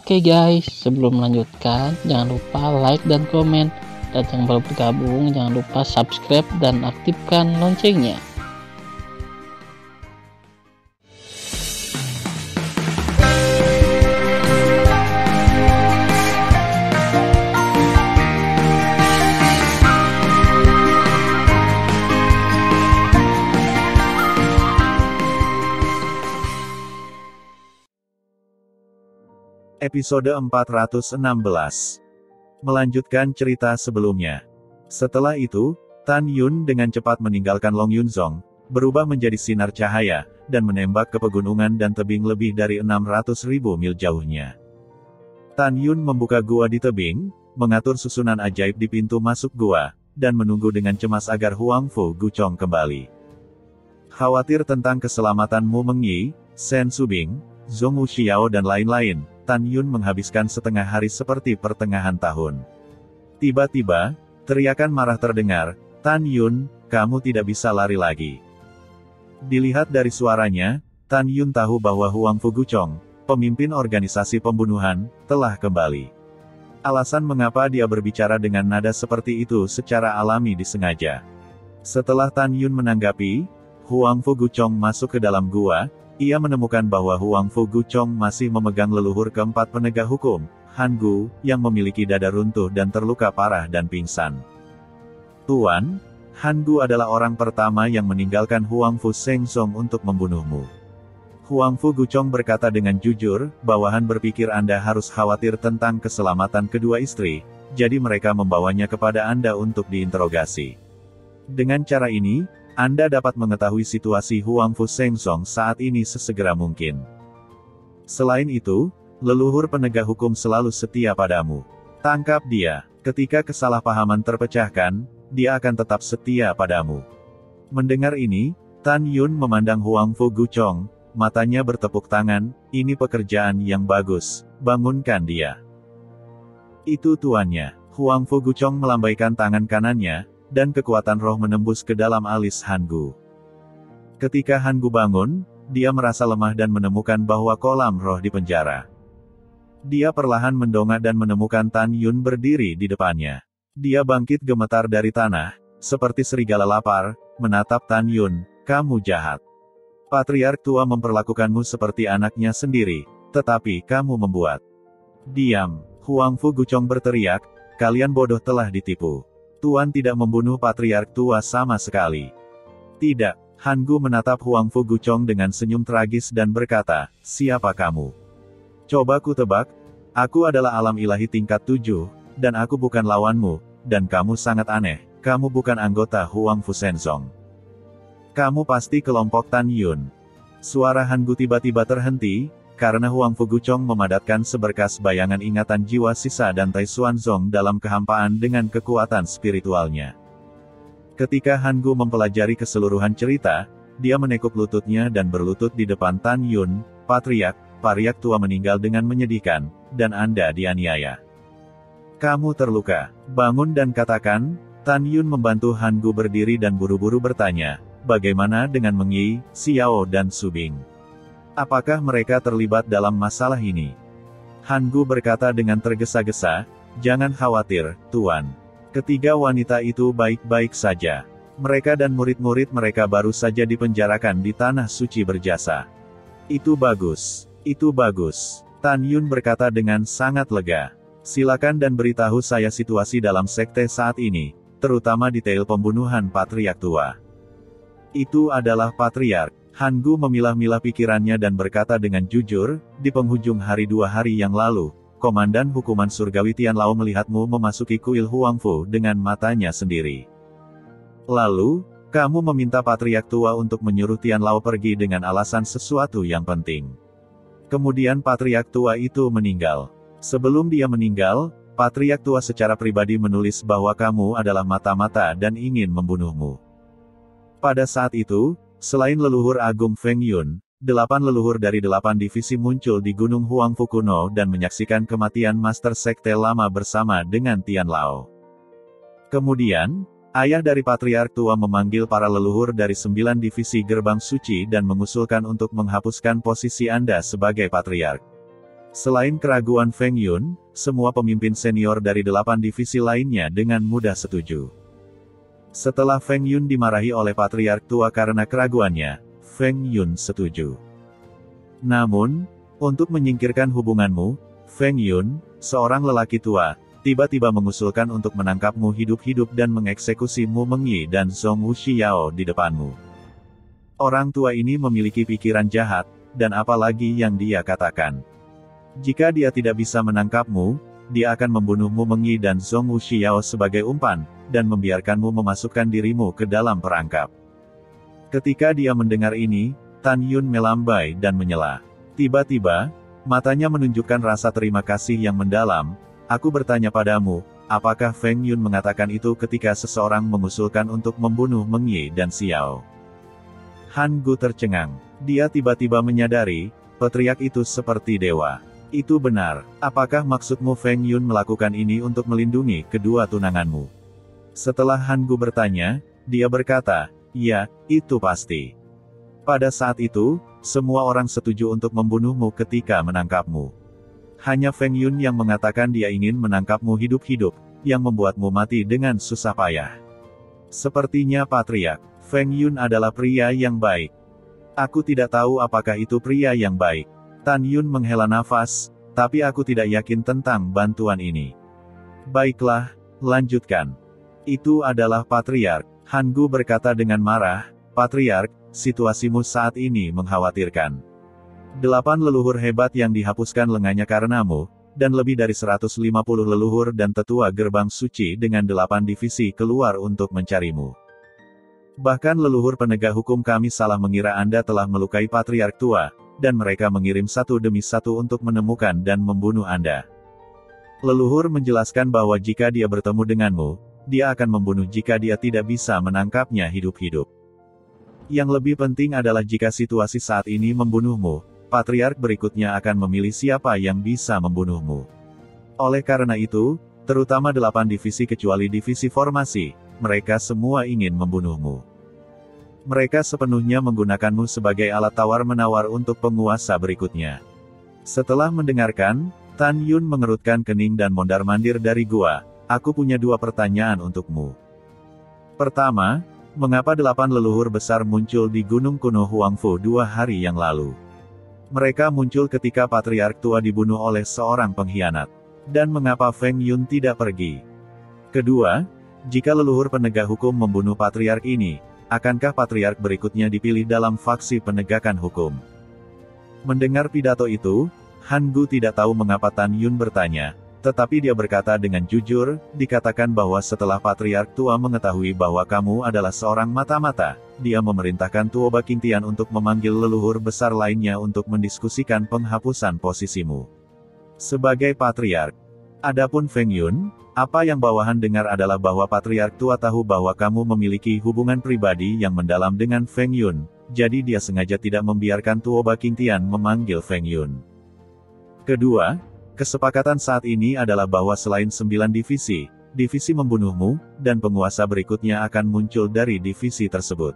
Oke guys, sebelum melanjutkan, jangan lupa like dan komen. Dan yang baru bergabung, jangan lupa subscribe dan aktifkan loncengnya. Episode 416. Melanjutkan cerita sebelumnya. Setelah itu, Tan Yun dengan cepat meninggalkan Long Yunzong, berubah menjadi sinar cahaya, dan menembak ke pegunungan dan tebing lebih dari 600.000 mil jauhnya. Tan Yun membuka gua di tebing, mengatur susunan ajaib di pintu masuk gua, dan menunggu dengan cemas agar Huang Fu Guchong kembali. Khawatir tentang keselamatan Mu Mengyi, Shen Subing, Zhong Wuxiao dan lain-lain, Tan Yun menghabiskan setengah hari seperti pertengahan tahun. Tiba-tiba, teriakan marah terdengar, "Tan Yun, kamu tidak bisa lari lagi." Dilihat dari suaranya, Tan Yun tahu bahwa Huang Fu Guchong, pemimpin organisasi pembunuhan, telah kembali. Alasan mengapa dia berbicara dengan nada seperti itu secara alami disengaja. Setelah Tan Yun menanggapi, Huang Fu Guchong masuk ke dalam gua. Ia menemukan bahwa Huang Fu Guchong masih memegang leluhur keempat penegak hukum, Han Gu, yang memiliki dada runtuh dan terluka parah dan pingsan. "Tuan, Han Gu adalah orang pertama yang meninggalkan Huang Fu Shengzong untuk membunuhmu." Huang Fu Guchong berkata dengan jujur, "Bawahan berpikir Anda harus khawatir tentang keselamatan kedua istri, jadi mereka membawanya kepada Anda untuk diinterogasi. Dengan cara ini, Anda dapat mengetahui situasi Huang Fu Shengzong saat ini sesegera mungkin. Selain itu, leluhur penegak hukum selalu setia padamu. Tangkap dia. Ketika kesalahpahaman terpecahkan, dia akan tetap setia padamu." Mendengar ini, Tan Yun memandang Huang Fu Guchong, matanya bertepuk tangan, "Ini pekerjaan yang bagus, bangunkan dia." "Itu tuannya." Huang Fu Guchong melambaikan tangan kanannya, dan kekuatan roh menembus ke dalam alis Han Gu. Ketika Han Gu bangun, dia merasa lemah dan menemukan bahwa kolam roh di penjara. Dia perlahan mendongak dan menemukan Tan Yun berdiri di depannya. Dia bangkit gemetar dari tanah, seperti serigala lapar, menatap Tan Yun, "Kamu jahat. Patriark tua memperlakukanmu seperti anaknya sendiri, tetapi kamu membuat." "Diam!" Huang Fu Guchong berteriak, "Kalian bodoh telah ditipu. Tuan tidak membunuh patriark tua sama sekali." "Tidak." Han Gu menatap Huang Fu Guchong dengan senyum tragis dan berkata, "Siapa kamu? Coba ku tebak. Aku adalah alam ilahi tingkat 7, dan aku bukan lawanmu, dan kamu sangat aneh. Kamu bukan anggota Huang Fu Shenzong. Kamu pasti kelompok Tan Yun." Suara Han Gu tiba-tiba terhenti, karena Huang Fu Guchong memadatkan seberkas bayangan ingatan jiwa sisa dan Tai Xuanzong dalam kehampaan dengan kekuatan spiritualnya. Ketika Han Gu mempelajari keseluruhan cerita, dia menekuk lututnya dan berlutut di depan Tan Yun, "Patriark tua meninggal dengan menyedihkan, dan Anda dianiaya. Kamu terluka. Bangun dan katakan." Tan Yun membantu Han Gu berdiri dan buru-buru bertanya, "Bagaimana dengan Mengyi, Xiao dan Subing? Apakah mereka terlibat dalam masalah ini?" Han Gu berkata dengan tergesa-gesa, "Jangan khawatir, Tuan. Ketiga wanita itu baik-baik saja. Mereka dan murid-murid mereka baru saja dipenjarakan di Tanah Suci berjasa." "Itu bagus. Itu bagus." Tan Yun berkata dengan sangat lega. "Silakan dan beritahu saya situasi dalam sekte saat ini, terutama detail pembunuhan patriark tua." "Itu adalah patriark." Han Gu memilah-milah pikirannya dan berkata dengan jujur, "Di penghujung hari 2 hari yang lalu, Komandan Hukuman Surgawi Tian Lao melihatmu memasuki kuil Huang Fu dengan matanya sendiri. Lalu, kamu meminta patriark tua untuk menyuruh Tian Lao pergi dengan alasan sesuatu yang penting. Kemudian patriark tua itu meninggal. Sebelum dia meninggal, patriark tua secara pribadi menulis bahwa kamu adalah mata-mata dan ingin membunuhmu. Pada saat itu, selain leluhur agung Feng Yun, 8 leluhur dari 8 divisi muncul di Gunung Huang Fu kuno dan menyaksikan kematian Master Sekte Lama bersama dengan Tian Lao. Kemudian, ayah dari Patriark Tua memanggil para leluhur dari 9 divisi gerbang suci dan mengusulkan untuk menghapuskan posisi Anda sebagai Patriark. Selain keraguan Feng Yun, semua pemimpin senior dari 8 divisi lainnya dengan mudah setuju. Setelah Feng Yun dimarahi oleh Patriark Tua karena keraguannya, Feng Yun setuju. Namun, untuk menyingkirkan hubunganmu, Feng Yun, seorang lelaki tua, tiba-tiba mengusulkan untuk menangkapmu hidup-hidup dan mengeksekusi Mu Mengyi dan Zhong Wuxiao di depanmu. Orang tua ini memiliki pikiran jahat, dan apalagi yang dia katakan. Jika dia tidak bisa menangkapmu, dia akan membunuh Mu Mengyi dan Zhong Wuxiao sebagai umpan, dan membiarkanmu memasukkan dirimu ke dalam perangkap. Ketika dia mendengar ini, Tan Yun melambai dan menyela. Tiba-tiba, matanya menunjukkan rasa terima kasih yang mendalam. Aku bertanya padamu, apakah Feng Yun mengatakan itu ketika seseorang mengusulkan untuk membunuh Mengyi dan Xiao? Han Gu tercengang. Dia tiba-tiba menyadari, patriark itu seperti dewa. Itu benar. Apakah maksudmu Feng Yun melakukan ini untuk melindungi kedua tunanganmu? Setelah Han Gu bertanya, dia berkata, ya, itu pasti. Pada saat itu, semua orang setuju untuk membunuhmu ketika menangkapmu. Hanya Feng Yun yang mengatakan dia ingin menangkapmu hidup-hidup, yang membuatmu mati dengan susah payah. Sepertinya patriark, Feng Yun adalah pria yang baik. Aku tidak tahu apakah itu pria yang baik. Tan Yun menghela nafas, tapi aku tidak yakin tentang bantuan ini. Baiklah, lanjutkan. Itu adalah patriark. Han Gu berkata dengan marah, patriark, situasimu saat ini mengkhawatirkan. 8 leluhur hebat yang dihapuskan lengannya karenamu, dan lebih dari 150 leluhur dan tetua gerbang suci dengan 8 divisi keluar untuk mencarimu. Bahkan leluhur penegak hukum kami salah mengira Anda telah melukai patriark tua, dan mereka mengirim satu demi satu untuk menemukan dan membunuh Anda. Leluhur menjelaskan bahwa jika dia bertemu denganmu, dia akan membunuh jika dia tidak bisa menangkapnya hidup-hidup. Yang lebih penting adalah jika situasi saat ini membunuhmu, patriark berikutnya akan memilih siapa yang bisa membunuhmu. Oleh karena itu, terutama 8 divisi kecuali divisi formasi, mereka semua ingin membunuhmu. Mereka sepenuhnya menggunakanmu sebagai alat tawar-menawar untuk penguasa berikutnya. Setelah mendengarkan, Tan Yun mengerutkan kening dan mondar-mandir dari gua. Aku punya 2 pertanyaan untukmu. Pertama, mengapa 8 leluhur besar muncul di Gunung Kuno Huangfu 2 hari yang lalu? Mereka muncul ketika patriark tua dibunuh oleh seorang pengkhianat. Dan mengapa Feng Yun tidak pergi? Kedua, jika leluhur penegak hukum membunuh patriark ini, akankah patriark berikutnya dipilih dalam faksi penegakan hukum? Mendengar pidato itu, Han Gu tidak tahu mengapa Tan Yun bertanya, tetapi dia berkata dengan jujur, dikatakan bahwa setelah patriark tua mengetahui bahwa kamu adalah seorang mata-mata, dia memerintahkan Tuoba Qingtian untuk memanggil leluhur besar lainnya untuk mendiskusikan penghapusan posisimu sebagai patriark. Adapun Feng Yun, apa yang bawahan dengar adalah bahwa patriark tua tahu bahwa kamu memiliki hubungan pribadi yang mendalam dengan Feng Yun, jadi dia sengaja tidak membiarkan Tuoba Qingtian memanggil Feng Yun. Kedua, kesepakatan saat ini adalah bahwa selain 9 divisi membunuhmu, dan penguasa berikutnya akan muncul dari divisi tersebut.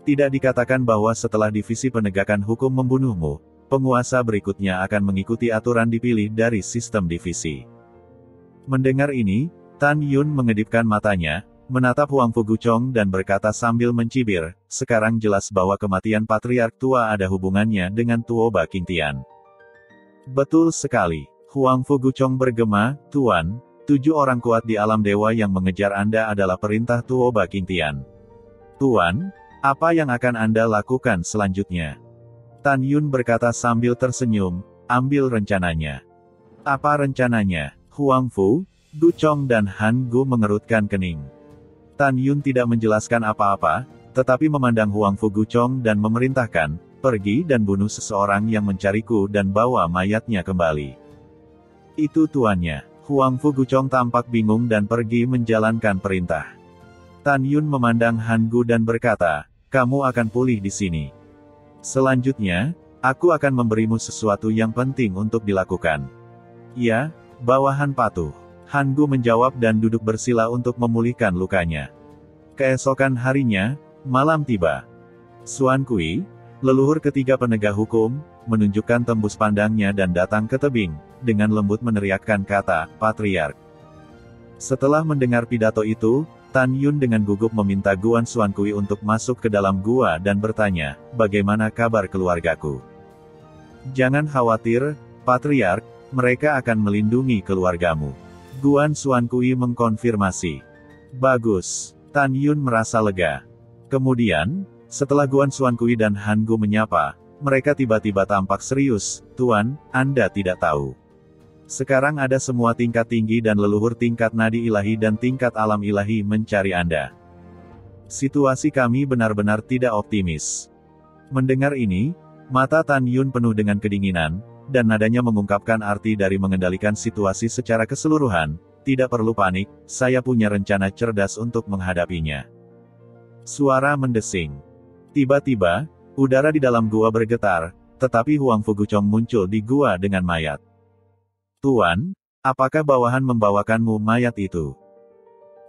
Tidak dikatakan bahwa setelah divisi penegakan hukum membunuhmu, penguasa berikutnya akan mengikuti aturan dipilih dari sistem divisi. Mendengar ini, Tan Yun mengedipkan matanya, menatap Huangfu Guchong dan berkata sambil mencibir, sekarang jelas bahwa kematian patriark tua ada hubungannya dengan Tuoba Qingtian. Betul sekali. Huangfu Guchong bergema, Tuan, 7 orang kuat di alam dewa yang mengejar Anda adalah perintah Tuoba Qingtian. Tuan, apa yang akan Anda lakukan selanjutnya? Tan Yun berkata sambil tersenyum, ambil rencananya. Apa rencananya? Huangfu, Guchong dan Han Gu mengerutkan kening. Tan Yun tidak menjelaskan apa-apa, tetapi memandang Huangfu Guchong dan memerintahkan, pergi dan bunuh seseorang yang mencariku dan bawa mayatnya kembali. Itu tuannya. Huangfu Guchong tampak bingung dan pergi menjalankan perintah. Tan Yun memandang Han Gu dan berkata, kamu akan pulih di sini. Selanjutnya, aku akan memberimu sesuatu yang penting untuk dilakukan. Ya, bawahan patuh. Han Gu menjawab dan duduk bersila untuk memulihkan lukanya. Keesokan harinya, malam tiba. Xuan Kui, leluhur ketiga penegak hukum, menunjukkan tembus pandangnya dan datang ke tebing, dengan lembut meneriakkan kata, "Patriark." Setelah mendengar pidato itu, Tan Yun dengan gugup meminta Guan Xuankui untuk masuk ke dalam gua dan bertanya, "Bagaimana kabar keluargaku?" "Jangan khawatir, Patriark, mereka akan melindungi keluargamu." Guan Xuankui mengkonfirmasi. "Bagus." Tan Yun merasa lega. Kemudian, setelah Guan Xuankui dan Han Gu menyapa, mereka tiba-tiba tampak serius. "Tuan, Anda tidak tahu. Sekarang ada semua tingkat tinggi dan leluhur tingkat nadi ilahi dan tingkat alam ilahi mencari Anda. Situasi kami benar-benar tidak optimis." Mendengar ini, mata Tan Yun penuh dengan kedinginan, dan nadanya mengungkapkan arti dari mengendalikan situasi secara keseluruhan. "Tidak perlu panik, saya punya rencana cerdas untuk menghadapinya." Suara mendesing. Tiba-tiba, udara di dalam gua bergetar, tetapi Huang Fuguchong muncul di gua dengan mayat. "Tuan, apakah bawahan membawakanmu mayat itu?"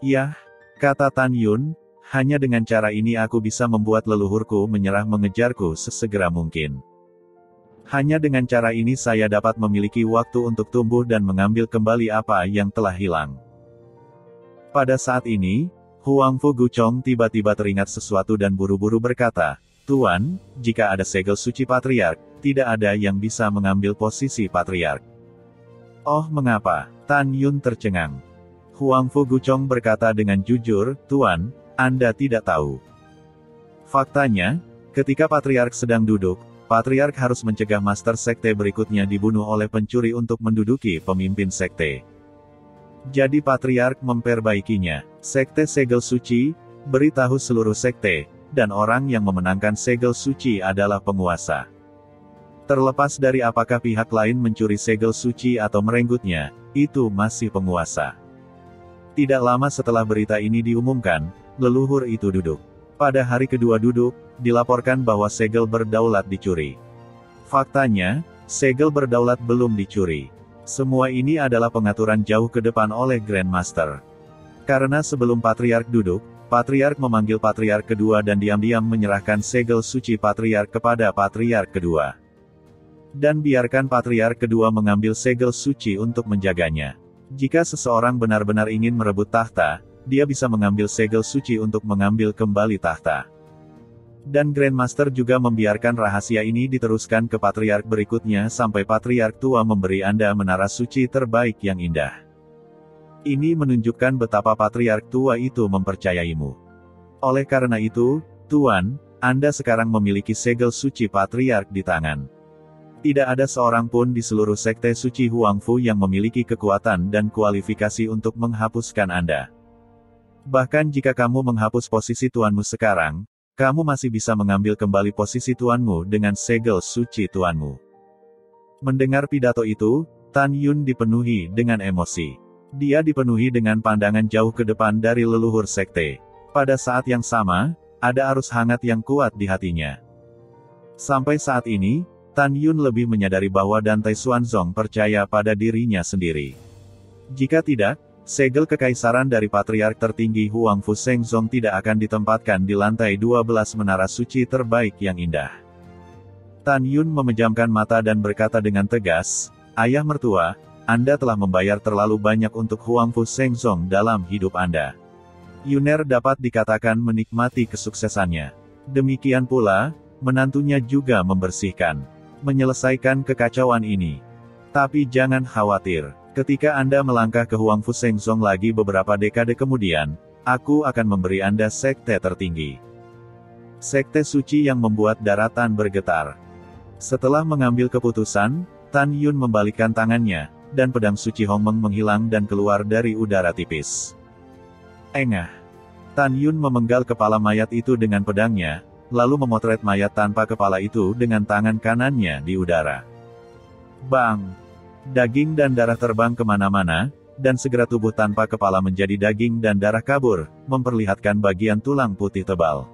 "Yah," kata Tan Yun, "hanya dengan cara ini aku bisa membuat leluhurku menyerah mengejarku sesegera mungkin. Hanya dengan cara ini saya dapat memiliki waktu untuk tumbuh dan mengambil kembali apa yang telah hilang." Pada saat ini, Huang Fuguchong tiba-tiba teringat sesuatu dan buru-buru berkata, "Tuan, jika ada segel suci Patriark, tidak ada yang bisa mengambil posisi Patriark." "Oh, mengapa?" Tan Yun tercengang. Huang Fuguchong berkata dengan jujur, "Tuan, Anda tidak tahu. Faktanya, ketika Patriark sedang duduk, Patriark harus mencegah Master Sekte berikutnya dibunuh oleh pencuri untuk menduduki pemimpin Sekte. Jadi Patriark memperbaikinya. Sekte Segel Suci, beritahu seluruh Sekte, dan orang yang memenangkan Segel Suci adalah penguasa. Terlepas dari apakah pihak lain mencuri segel suci atau merenggutnya, itu masih penguasa." Tidak lama setelah berita ini diumumkan, leluhur itu duduk. Pada hari kedua duduk, dilaporkan bahwa segel berdaulat dicuri. Faktanya, segel berdaulat belum dicuri. Semua ini adalah pengaturan jauh ke depan oleh Grandmaster. Karena sebelum Patriark duduk, Patriark memanggil Patriark kedua dan diam-diam menyerahkan segel suci Patriark kepada Patriark kedua. Dan biarkan Patriark kedua mengambil segel suci untuk menjaganya. Jika seseorang benar-benar ingin merebut tahta, dia bisa mengambil segel suci untuk mengambil kembali tahta. Dan Grandmaster juga membiarkan rahasia ini diteruskan ke Patriark berikutnya sampai Patriark tua memberi Anda menara suci terbaik yang indah. Ini menunjukkan betapa Patriark tua itu mempercayaimu. Oleh karena itu, Tuan, Anda sekarang memiliki segel suci Patriark di tangan. Tidak ada seorang pun di seluruh Sekte Suci Huangfu yang memiliki kekuatan dan kualifikasi untuk menghapuskan Anda. Bahkan jika kamu menghapus posisi tuanmu sekarang, kamu masih bisa mengambil kembali posisi tuanmu dengan segel suci tuanmu." Mendengar pidato itu, Tan Yun dipenuhi dengan emosi. Dia dipenuhi dengan pandangan jauh ke depan dari leluhur Sekte. Pada saat yang sama, ada arus hangat yang kuat di hatinya. Sampai saat ini, Tan Yun lebih menyadari bahwa Dantai Xuanzong percaya pada dirinya sendiri. Jika tidak, segel kekaisaran dari Patriark tertinggi Huangfu Shengzong tidak akan ditempatkan di lantai 12 menara suci terbaik yang indah. Tan Yun memejamkan mata dan berkata dengan tegas, "Ayah mertua, Anda telah membayar terlalu banyak untuk Huangfu Shengzong dalam hidup Anda. Yuner dapat dikatakan menikmati kesuksesannya. Demikian pula, menantunya juga menyelesaikan kekacauan ini. Tapi jangan khawatir, ketika Anda melangkah ke Huangfu Shengzong lagi beberapa dekade kemudian, aku akan memberi Anda sekte tertinggi. Sekte suci yang membuat daratan bergetar." Setelah mengambil keputusan, Tan Yun membalikkan tangannya, dan pedang suci Hongmeng menghilang dan keluar dari udara tipis. Engah. Tan Yun memenggal kepala mayat itu dengan pedangnya, lalu memotret mayat tanpa kepala itu dengan tangan kanannya di udara. Bang! Daging dan darah terbang kemana-mana, dan segera tubuh tanpa kepala menjadi daging dan darah kabur, memperlihatkan bagian tulang putih tebal.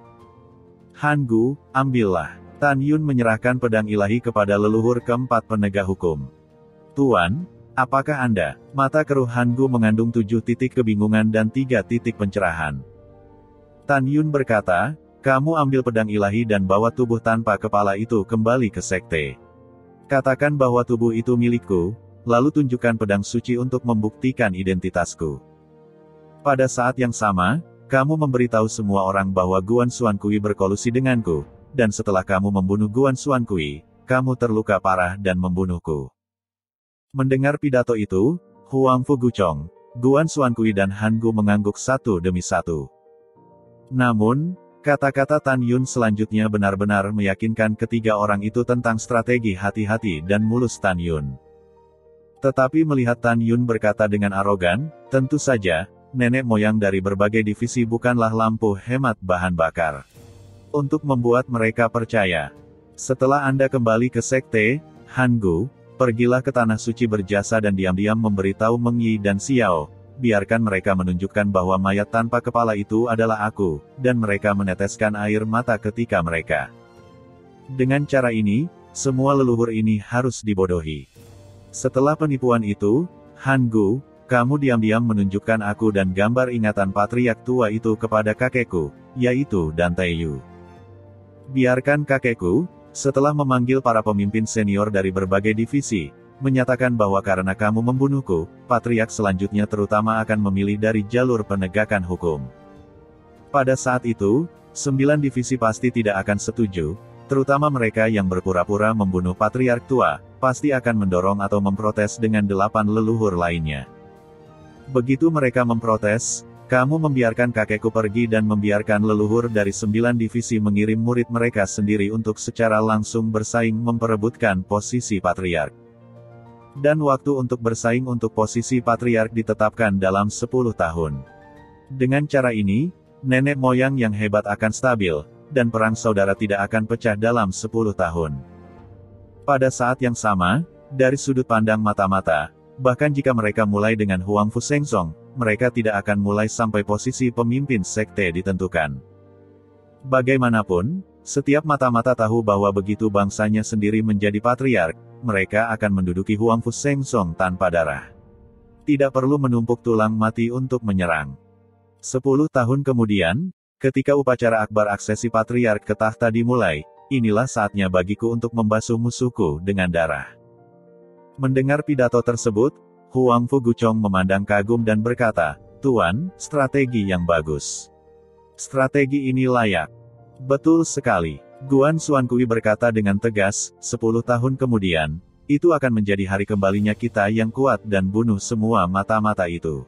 Han Gu, ambillah. Tan Yun menyerahkan pedang ilahi kepada leluhur keempat penegak hukum. Tuan, apakah Anda? Mata keruh Han Gu mengandung 7 titik kebingungan dan 3 titik pencerahan. Tan Yun berkata, kamu ambil pedang ilahi dan bawa tubuh tanpa kepala itu kembali ke sekte. Katakan bahwa tubuh itu milikku, lalu tunjukkan pedang suci untuk membuktikan identitasku. Pada saat yang sama, kamu memberitahu semua orang bahwa Guan Xuankui berkolusi denganku, dan setelah kamu membunuh Guan Xuankui, kamu terluka parah dan membunuhku. Mendengar pidato itu, Huang Fu Guchong, Guan Xuankui dan Han Gu mengangguk satu demi satu. Namun, kata-kata Tan Yun selanjutnya benar-benar meyakinkan ketiga orang itu tentang strategi hati-hati dan mulus Tan Yun. Tetapi melihat Tan Yun berkata dengan arogan, tentu saja, nenek moyang dari berbagai divisi bukanlah lampu hemat bahan bakar. Untuk membuat mereka percaya. Setelah Anda kembali ke sekte, Han Gu, pergilah ke Tanah Suci berjasa dan diam-diam memberitahu Meng Yi dan Xiao, biarkan mereka menunjukkan bahwa mayat tanpa kepala itu adalah aku, dan mereka meneteskan air mata ketika mereka. Dengan cara ini, semua leluhur ini harus dibodohi. Setelah penipuan itu, Han Gu, kamu diam-diam menunjukkan aku dan gambar ingatan patriark tua itu kepada kakekku, yaitu Dan Taiyu. Biarkan kakekku, setelah memanggil para pemimpin senior dari berbagai divisi, menyatakan bahwa karena kamu membunuhku, patriark selanjutnya terutama akan memilih dari jalur penegakan hukum. Pada saat itu, 9 divisi pasti tidak akan setuju, terutama mereka yang berpura-pura membunuh patriark tua, pasti akan mendorong atau memprotes dengan 8 leluhur lainnya. Begitu mereka memprotes, kamu membiarkan kakekku pergi dan membiarkan leluhur dari 9 divisi mengirim murid mereka sendiri untuk secara langsung bersaing memperebutkan posisi patriark. Dan waktu untuk bersaing untuk posisi patriark ditetapkan dalam 10 tahun. Dengan cara ini, nenek moyang yang hebat akan stabil, dan perang saudara tidak akan pecah dalam 10 tahun. Pada saat yang sama, dari sudut pandang mata-mata, bahkan jika mereka mulai dengan Huang Fu Sengsong, mereka tidak akan mulai sampai posisi pemimpin sekte ditentukan. Bagaimanapun, setiap mata-mata tahu bahwa begitu bangsanya sendiri menjadi patriark, mereka akan menduduki Huang Fu Sengsong tanpa darah. Tidak perlu menumpuk tulang mati untuk menyerang. 10 tahun kemudian, ketika upacara akbar aksesi patriark ke tahta dimulai, inilah saatnya bagiku untuk membasuh musuhku dengan darah. Mendengar pidato tersebut, Huang Fu Guchong memandang kagum dan berkata, Tuan, strategi yang bagus. Strategi ini layak. Betul sekali. Guan Xuankui berkata dengan tegas, 10 tahun kemudian, itu akan menjadi hari kembalinya kita yang kuat dan bunuh semua mata-mata itu.